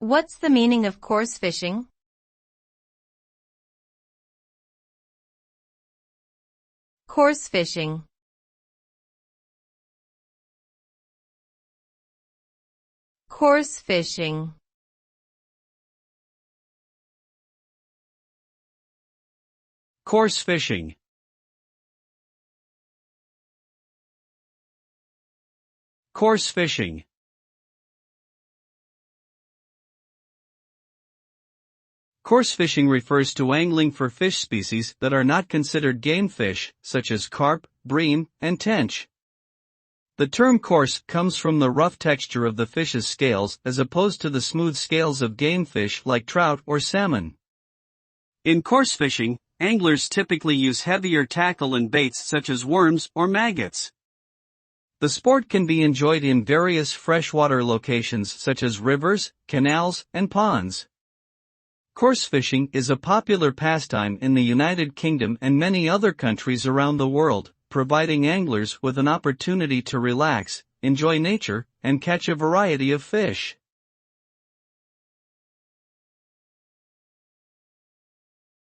What's the meaning of coarse fishing? Coarse fishing. Coarse fishing. Coarse fishing. Coarse fishing. Coarse fishing refers to angling for fish species that are not considered game fish, such as carp, bream, and tench. The term coarse comes from the rough texture of the fish's scales as opposed to the smooth scales of game fish like trout or salmon. In coarse fishing, anglers typically use heavier tackle and baits such as worms or maggots. The sport can be enjoyed in various freshwater locations such as rivers, canals, and ponds. Coarse fishing is a popular pastime in the United Kingdom and many other countries around the world, providing anglers with an opportunity to relax, enjoy nature, and catch a variety of fish.